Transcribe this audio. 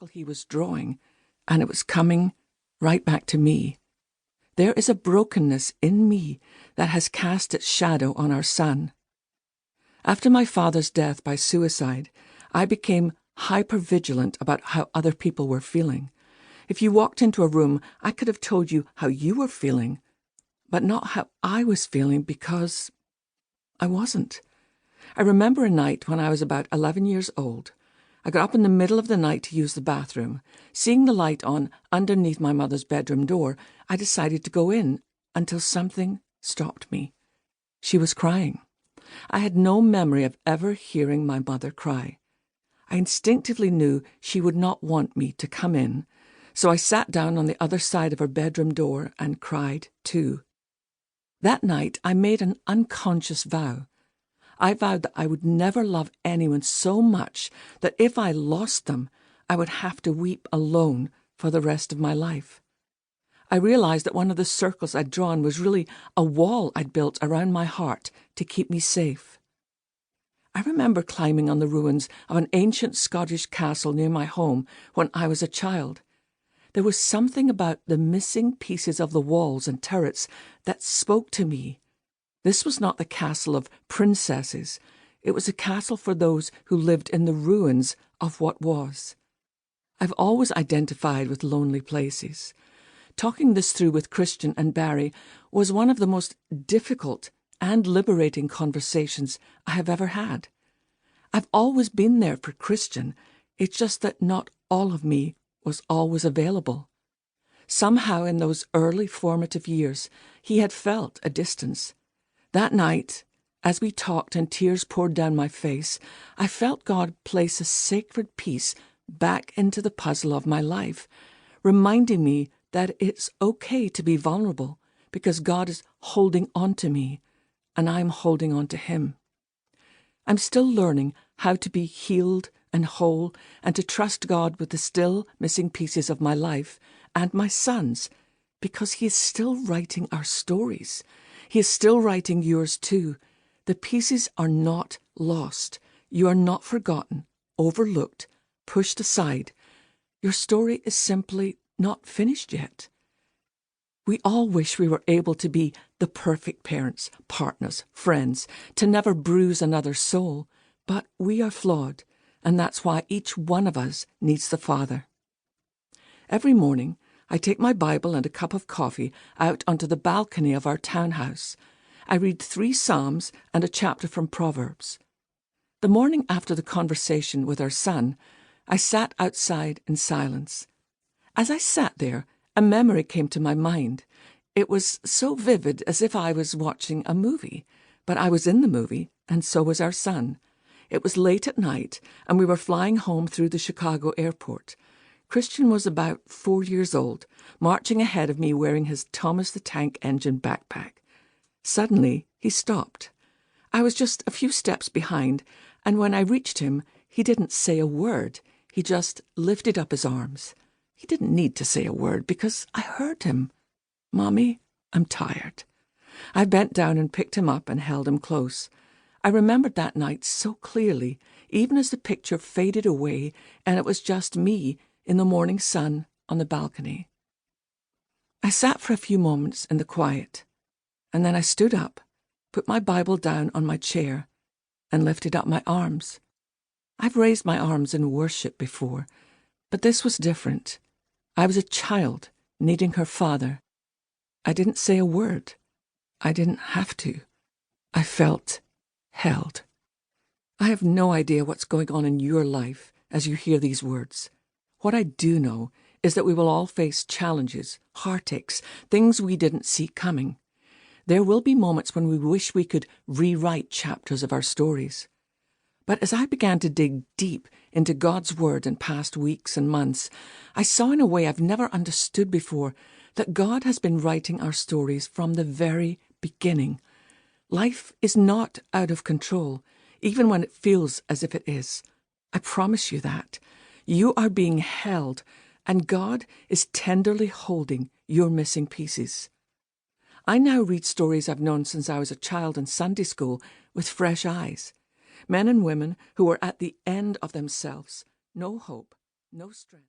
circle he was drawing, and it was coming right back to me. There is a brokenness in me that has cast its shadow on our son. After my father's death by suicide, I became hyper-vigilant about how other people were feeling. If you walked into a room, I could have told you how you were feeling, but not how I was feeling, because I wasn't. I remember a night when I was about 11 years old. I got up in the middle of the night to use the bathroom. Seeing the light on underneath my mother's bedroom door, I decided to go in until something stopped me. She was crying. I had no memory of ever hearing my mother cry. I instinctively knew she would not want me to come in, so I sat down on the other side of her bedroom door and cried too. That night I made an unconscious vow. I vowed that I would never love anyone so much that if I lost them, I would have to weep alone for the rest of my life. I realized that one of the circles I'd drawn was really a wall I'd built around my heart to keep me safe. I remember climbing on the ruins of an ancient Scottish castle near my home when I was a child. There was something about the missing pieces of the walls and turrets that spoke to me. This was not the castle of princesses. It was a castle for those who lived in the ruins of what was. I've always identified with lonely places. Talking this through with Christian and Barry was one of the most difficult and liberating conversations I have ever had. I've always been there for Christian. It's just that not all of me was always available. Somehow in those early formative years, he had felt a distance. That night, as we talked and tears poured down my face, I felt God place a sacred piece back into the puzzle of my life, reminding me that it's okay to be vulnerable because God is holding on to me and I'm holding on to Him. I'm still learning how to be healed and whole and to trust God with the still missing pieces of my life and my son's, because He is still writing our stories. He is still writing yours too. The pieces are not lost. You are not forgotten, overlooked, pushed aside. Your story is simply not finished yet. We all wish we were able to be the perfect parents, partners, friends, to never bruise another soul, but we are flawed, and that's why each one of us needs the Father. Every morning, I take my Bible and a cup of coffee out onto the balcony of our townhouse. I read 3 Psalms and a chapter from Proverbs. The morning after the conversation with our son, I sat outside in silence. As I sat there, a memory came to my mind. It was so vivid as if I was watching a movie, but I was in the movie, and so was our son. It was late at night, and we were flying home through the Chicago airport. Christian was about 4 years old, marching ahead of me wearing his Thomas the Tank Engine backpack. Suddenly, he stopped. I was just a few steps behind, and when I reached him, he didn't say a word. He just lifted up his arms. He didn't need to say a word because I heard him. "Mommy, I'm tired." I bent down and picked him up and held him close. I remembered that night so clearly, even as the picture faded away and it was just me in the morning sun on the balcony. I sat for a few moments in the quiet, and then I stood up, put my Bible down on my chair, and lifted up my arms. I've raised my arms in worship before, but this was different. I was a child needing her father. I didn't say a word. I didn't have to. I felt held. I have no idea what's going on in your life as you hear these words. What I do know is that we will all face challenges, heartaches, things we didn't see coming. There will be moments when we wish we could rewrite chapters of our stories. But as I began to dig deep into God's Word in past weeks and months, I saw in a way I've never understood before that God has been writing our stories from the very beginning. Life is not out of control, even when it feels as if it is. I promise you that. You are being held, and God is tenderly holding your missing pieces. I now read stories I've known since I was a child in Sunday school with fresh eyes. Men and women who were at the end of themselves, no hope, no strength.